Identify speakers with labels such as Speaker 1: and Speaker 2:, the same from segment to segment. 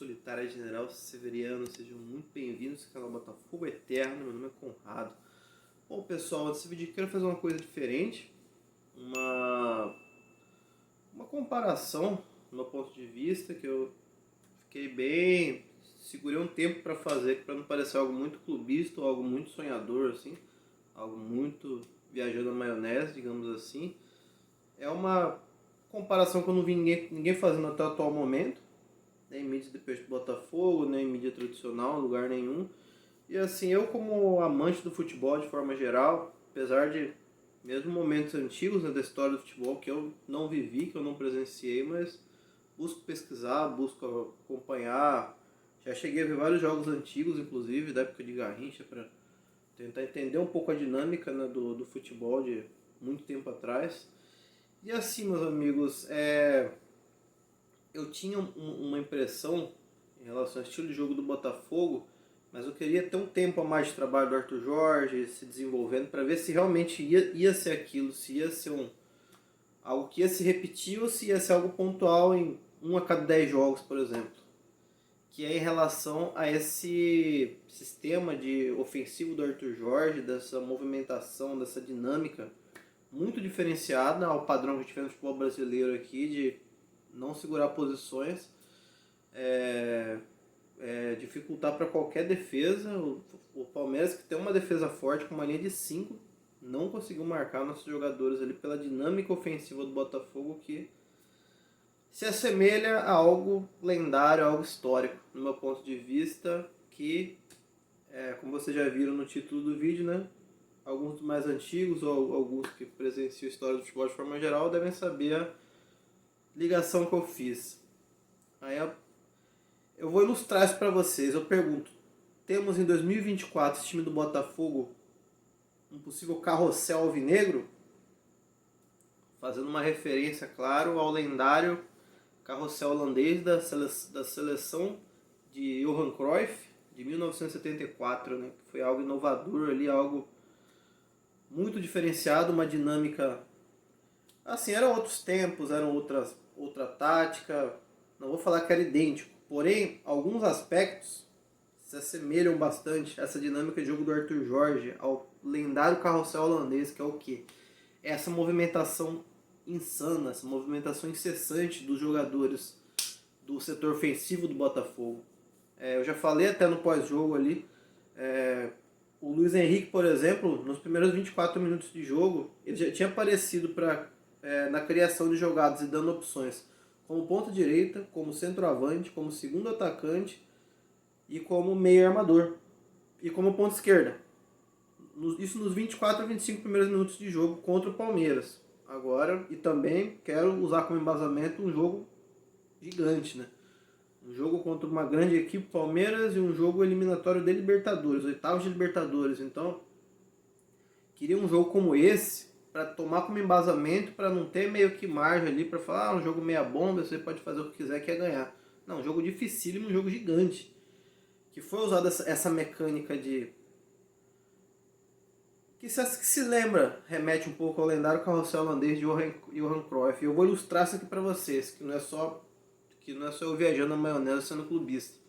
Speaker 1: Solitária General Severiano, sejam muito bem-vindos ao canal Botafogo Eterno, meu nome é Conrado. Bom pessoal, nesse vídeo eu quero fazer uma coisa diferente, uma comparação do meu ponto de vista, que eu segurei um tempo para fazer, para não parecer algo muito clubista ou algo muito sonhador, assim, algo muito viajando na maionese, digamos assim. É uma comparação que eu não vi ninguém fazendo até o atual momento, nem mídia depois do Botafogo, nem mídia tradicional, lugar nenhum. E assim, eu como amante do futebol de forma geral, apesar de mesmo momentos antigos, né, da história do futebol que eu não vivi, que eu não presenciei, mas busco pesquisar, busco acompanhar. Já cheguei a ver vários jogos antigos, inclusive, da época de Garrincha, para tentar entender um pouco a dinâmica, né, do futebol de muito tempo atrás. E assim, meus amigos, eu tinha uma impressão em relação ao estilo de jogo do Botafogo, mas eu queria ter um tempo a mais de trabalho do Arthur Jorge, se desenvolvendo, para ver se realmente ia ser aquilo, se ia ser algo que ia se repetir ou se ia ser algo pontual em 1 a cada 10 jogos, por exemplo. Que é em relação a esse sistema de ofensivo do Arthur Jorge, dessa movimentação, dessa dinâmica muito diferenciada ao padrão que a gente vê no futebol brasileiro aqui, de não segurar posições, dificultar para qualquer defesa. O Palmeiras, que tem uma defesa forte com uma linha de 5, não conseguiu marcar nossos jogadores ali pela dinâmica ofensiva do Botafogo, que se assemelha a algo lendário, algo histórico, no meu ponto de vista, que, como vocês já viram no título do vídeo, né, alguns dos mais antigos ou alguns que presenciam a história do futebol de forma geral devem saber a ligação que eu fiz. Aí eu vou ilustrar isso para vocês. Eu pergunto, temos em 2024 esse time do Botafogo um possível carrossel alvinegro? Fazendo uma referência, claro, ao lendário carrossel holandês da seleção de Johan Cruyff, de 1974, né? Que foi algo inovador ali, algo muito diferenciado, uma dinâmica. Assim, eram outros tempos, eram outra tática. Não vou falar que era idêntico, porém, alguns aspectos se assemelham bastante a essa dinâmica de jogo do Arthur Jorge, ao lendário carrossel holandês, que é o quê? Essa movimentação insana, essa movimentação incessante dos jogadores do setor ofensivo do Botafogo. Eu já falei até no pós-jogo ali, o Luiz Henrique, por exemplo, nos primeiros 24 minutos de jogo, ele já tinha aparecido na criação de jogadas e dando opções como ponta direita, como centroavante, como segundo atacante e como meio armador e como ponta esquerda. Isso nos 24 a 25 primeiros minutos de jogo contra o Palmeiras. Agora, e também quero usar como embasamento um jogo gigante, né? Um jogo contra uma grande equipe, Palmeiras, e um jogo eliminatório de Libertadores, oitavos de Libertadores. Então, queria um jogo como esse para tomar como embasamento, para não ter meio que margem ali para falar, um jogo meia bomba, você pode fazer o que quiser que é ganhar. Não, um jogo dificílimo, um jogo gigante. Que foi usada essa mecânica de... que se lembra, remete um pouco ao lendário carrossel holandês de Johan Cruyff. Eu vou ilustrar isso aqui para vocês, que não é só eu viajando na maionese sendo clubista.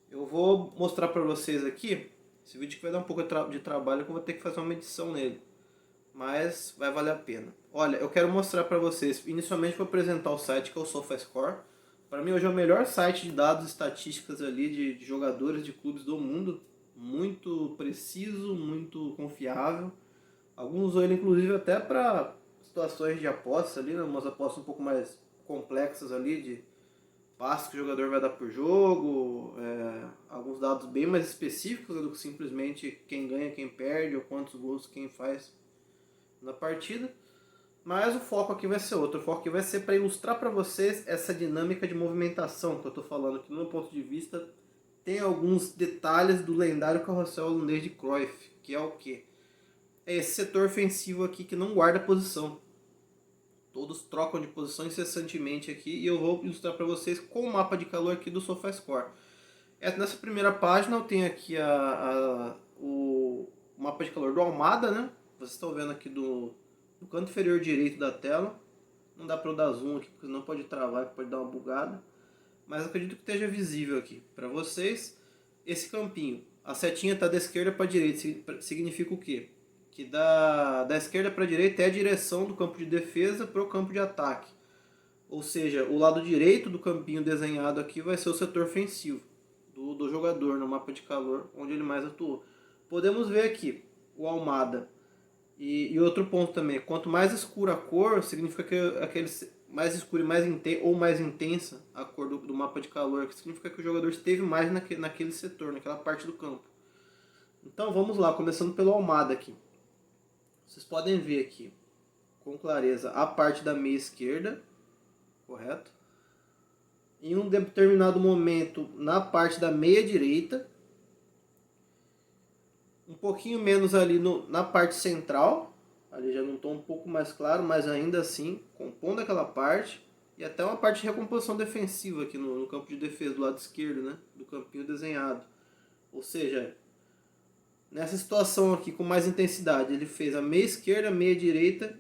Speaker 1: Eu vou mostrar para vocês aqui, esse vídeo que vai dar um pouco de trabalho, que eu vou ter que fazer uma edição nele, mas vai valer a pena. Olha, eu quero mostrar para vocês, inicialmente vou apresentar o site, que é o SofaScore. Para mim hoje é o melhor site de dados estatísticas ali de jogadores de clubes do mundo. Muito preciso, muito confiável. Alguns usam ele inclusive até para situações de apostas ali, né? Umas apostas um pouco mais complexas ali, de passos que o jogador vai dar por jogo, alguns dados bem mais específicos, né, do que simplesmente quem ganha, quem perde, ou quantos gols quem faz na partida. Mas o foco aqui vai ser outro. O foco aqui vai ser para ilustrar para vocês essa dinâmica de movimentação que eu estou falando, que no meu ponto de vista tem alguns detalhes do lendário carrossel holandês de Cruyff, que é o quê? É esse setor ofensivo aqui que não guarda posição. Todos trocam de posição incessantemente aqui, e eu vou ilustrar para vocês com o mapa de calor aqui do SofaScore. Nessa primeira página eu tenho aqui o mapa de calor do Almada, né? Vocês estão vendo aqui do canto inferior direito da tela. Não dá para eu dar zoom aqui, porque não pode travar, pode dar uma bugada. mas acredito que esteja visível aqui para vocês. Esse campinho, a setinha está da esquerda para a direita, significa o quê? Que da esquerda para a direita é a direção do campo de defesa para o campo de ataque. Ou seja, o lado direito do campinho desenhado aqui vai ser o setor ofensivo do jogador no mapa de calor, onde ele mais atuou. Podemos ver aqui o Almada. E outro ponto também, quanto mais escura a cor, significa que aquele mais escura e mais intensa a cor do mapa de calor, que significa que o jogador esteve mais naquele setor, naquela parte do campo. Então vamos lá, começando pelo Almada aqui. Vocês podem ver aqui com clareza a parte da meia esquerda, correto? Em um determinado momento na parte da meia direita, um pouquinho menos ali na parte central, ali já não estou um pouco mais claro, mas ainda assim compondo aquela parte, e até uma parte de recomposição defensiva aqui no campo de defesa do lado esquerdo, né, do campinho desenhado. Ou seja, nessa situação aqui com mais intensidade, ele fez a meia esquerda, a meia direita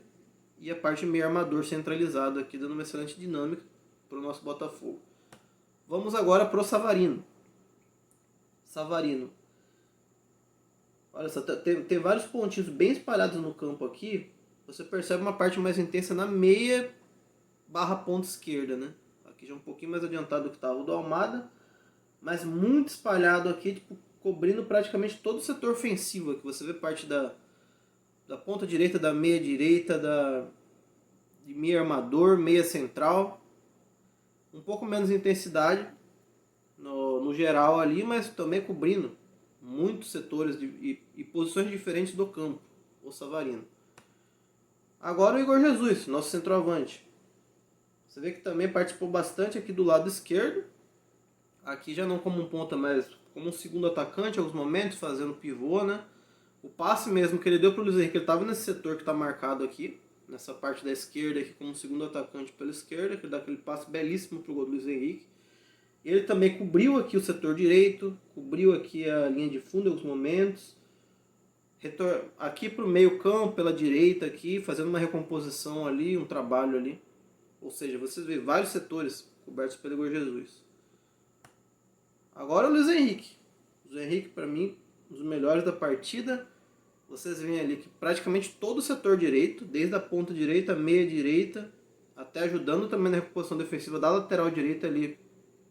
Speaker 1: e a parte meio armador centralizado aqui, dando uma excelente dinâmica para o nosso Botafogo. Vamos agora para o Savarino. Savarino. Olha só, tem vários pontinhos bem espalhados no campo aqui. Você percebe uma parte mais intensa na meia barra ponta esquerda, né? Aqui já um pouquinho mais adiantado do que estava o do Almada, mas muito espalhado aqui, tipo, cobrindo praticamente todo o setor ofensivo. Aqui você vê parte da ponta direita, da meia direita, de meia armador, meia central. Um pouco menos intensidade no geral ali, mas também cobrindo muitos setores e posições diferentes do campo, o Savarino. Agora o Igor Jesus, nosso centroavante. Você vê que também participou bastante aqui do lado esquerdo. Aqui já não como um ponta, mas como um segundo atacante em alguns momentos, fazendo pivô, né? O passe mesmo que ele deu para o Luiz Henrique, ele estava nesse setor que está marcado aqui, nessa parte da esquerda aqui como segundo atacante pela esquerda, que dá aquele passe belíssimo para o gol do Luiz Henrique. Ele também cobriu aqui o setor direito, cobriu aqui a linha de fundo em alguns momentos. Aqui para o meio campo, pela direita aqui, fazendo uma recomposição ali, um trabalho ali. Ou seja, vocês veem vários setores cobertos pelo Igor Jesus. Agora o Luiz Henrique. O Luiz Henrique, para mim, um dos melhores da partida. Vocês veem ali que praticamente todo o setor direito, desde a ponta direita, a meia direita, até ajudando também na recomposição defensiva da lateral direita ali,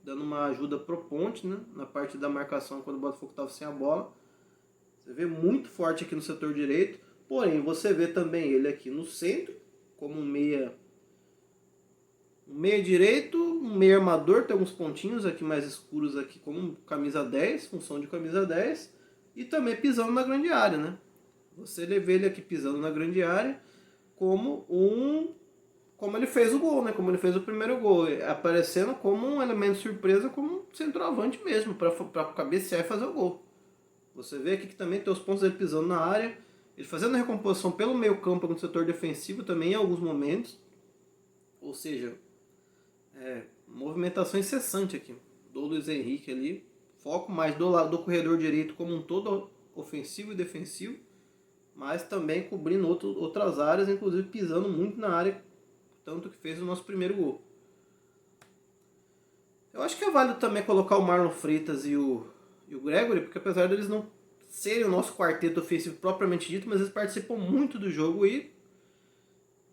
Speaker 1: dando uma ajuda pro ponte, né, na parte da marcação quando o Botafogo estava sem a bola. Você vê muito forte aqui no setor direito, porém você vê também ele aqui no centro, como um meia direito, um meia armador, tem alguns pontinhos aqui mais escuros aqui como camisa 10, função de camisa 10, e também pisando na grande área, né? Você vê ele aqui pisando na grande área como ele fez o gol, né? Como ele fez o primeiro gol, aparecendo como um elemento de surpresa, como um centroavante mesmo, para cabecear e fazer o gol. Você vê aqui que também tem os pontos dele pisando na área, ele fazendo a recomposição pelo meio campo no setor defensivo também em alguns momentos. Ou seja, movimentação incessante aqui do Luiz Henrique ali, foco mais do lado do corredor direito como um todo, ofensivo e defensivo, mas também cobrindo outras áreas, inclusive pisando muito na área, tanto que fez o nosso primeiro gol. Eu acho que é válido também colocar o Marlon Freitas e o Gregory, porque apesar deles não serem o nosso quarteto ofensivo propriamente dito, mas eles participam muito do jogo e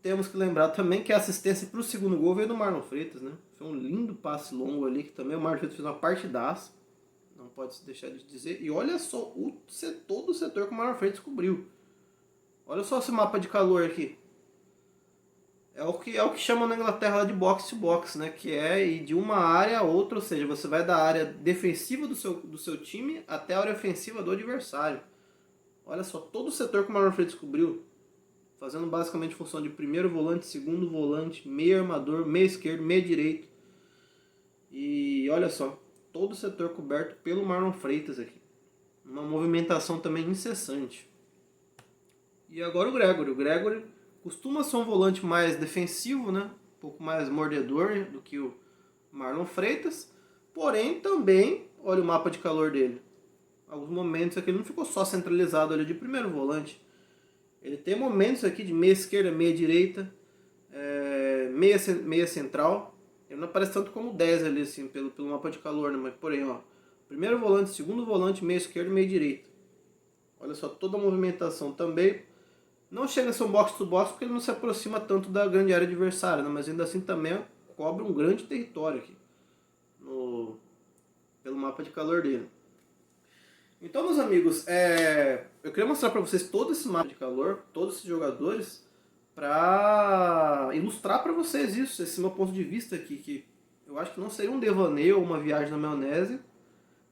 Speaker 1: temos que lembrar também que a assistência para o segundo gol veio do Marlon Freitas, né? Foi um lindo passe longo ali, que também o Marlon Freitas fez uma partidaça, não pode se deixar de dizer. E olha só todo o setor que o Marlon Freitas cobriu. Olha só esse mapa de calor aqui. É o que chamam na Inglaterra de box to box, né? Que é ir de uma área a outra, ou seja, você vai da área defensiva do seu time até a área ofensiva do adversário. Olha só, todo o setor que o Marlon Freitas cobriu, fazendo basicamente função de primeiro volante, segundo volante, meio armador, meio esquerdo, meio direito. E olha só, todo o setor coberto pelo Marlon Freitas aqui. Uma movimentação também incessante. E agora o Gregory. O Gregory costuma ser um volante mais defensivo, né? Um pouco mais mordedor do que o Marlon Freitas. Porém, também, olha o mapa de calor dele. Alguns momentos aqui ele não ficou só centralizado ali de primeiro volante. Ele tem momentos aqui de meia esquerda, meia direita, meia central. Ele Ele não aparece tanto como 10 ali, assim, pelo mapa de calor, né? Mas, porém, ó, primeiro volante, segundo volante, meio esquerdo e meio direito. Olha só, toda a movimentação também. Não chega a ser um box to box porque ele não se aproxima tanto da grande área adversária, né? Mas ainda assim também cobre um grande território aqui, pelo mapa de calor dele. Então, meus amigos, eu queria mostrar para vocês todo esse mapa de calor, todos esses jogadores, para ilustrar para vocês isso, esse meu ponto de vista aqui, que eu acho que não seria um devaneio ou uma viagem na maionese,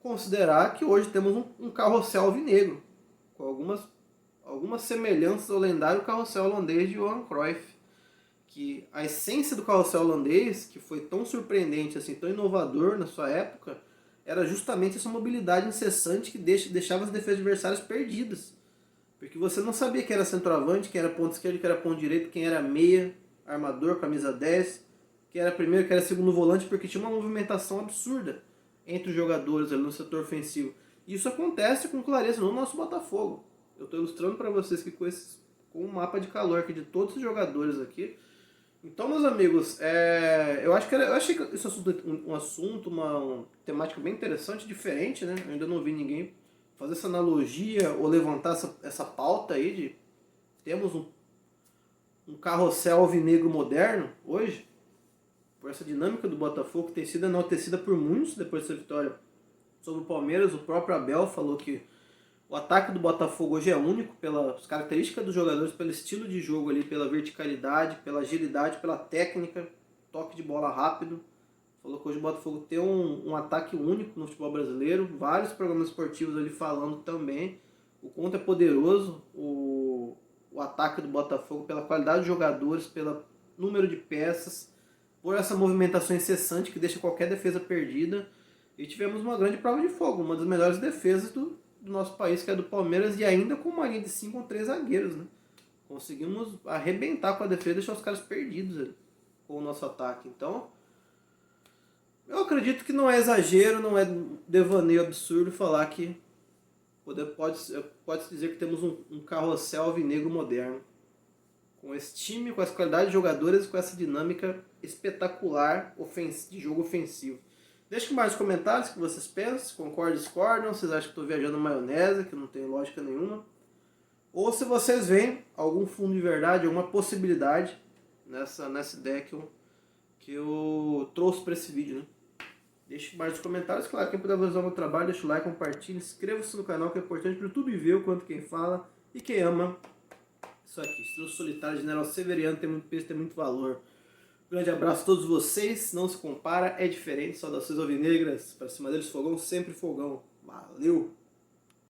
Speaker 1: considerar que hoje temos um carrossel alvinegro, com algumas semelhanças ao lendário carrossel holandês de Johan Cruyff, que a essência do carrossel holandês, que foi tão surpreendente, assim, tão inovador na sua época, era justamente essa mobilidade incessante que deixava as defesas adversárias perdidas. Porque você não sabia quem era centroavante, quem era ponto esquerdo, quem era ponto direito, quem era meia, armador, camisa 10, quem era primeiro, quem era segundo volante, porque tinha uma movimentação absurda entre os jogadores ali no setor ofensivo. E isso acontece com clareza no nosso Botafogo. Eu estou ilustrando para vocês que com um mapa de calor aqui de todos os jogadores aqui. Então, meus amigos, eu achei que esse assunto, uma temática bem interessante, diferente, né? Eu ainda não vi ninguém fazer essa analogia ou levantar essa pauta aí de temos um carrossel alvinegro moderno hoje, por essa dinâmica do Botafogo que tem sido enaltecida por muitos depois dessa vitória sobre o Palmeiras. O próprio Abel falou que o ataque do Botafogo hoje é único pelas características dos jogadores, pelo estilo de jogo ali, pela verticalidade, pela agilidade, pela técnica, toque de bola rápido. Falou que hoje o Botafogo tem um ataque único no futebol brasileiro, vários programas esportivos ali falando também o quanto é poderoso o ataque do Botafogo, pela qualidade de jogadores, pelo número de peças, por essa movimentação incessante que deixa qualquer defesa perdida. E tivemos uma grande prova de fogo, uma das melhores defesas do nosso país, que é do Palmeiras, e ainda com uma linha de 5 com 3 zagueiros, né? Conseguimos arrebentar com a defesa e deixar os caras perdidos ali, com o nosso ataque. Então, eu acredito que não é exagero, não é devaneio absurdo falar que pode-se dizer que temos um carrossel alvinegro moderno, com esse time, com essa qualidade de jogadores, com essa dinâmica espetacular de jogo ofensivo. Deixe mais comentários o que vocês pensam, concordam, discordam, vocês acham que estou viajando maionese, que não tem lógica nenhuma. Ou se vocês veem algum fundo de verdade, alguma possibilidade nessa ideia que eu trouxe para esse vídeo, né? Deixe mais nos comentários. Claro, quem puder valorizar o meu trabalho, deixa o like, compartilhe, inscreva-se no canal, que é importante para o YouTube ver o quanto quem fala e quem ama isso aqui. Estilo Solitário, General Severiano, tem muito peso, tem muito valor. Grande abraço a todos vocês, não se compara, é diferente. Saudações alvinegras, para cima deles fogão, sempre fogão. Valeu!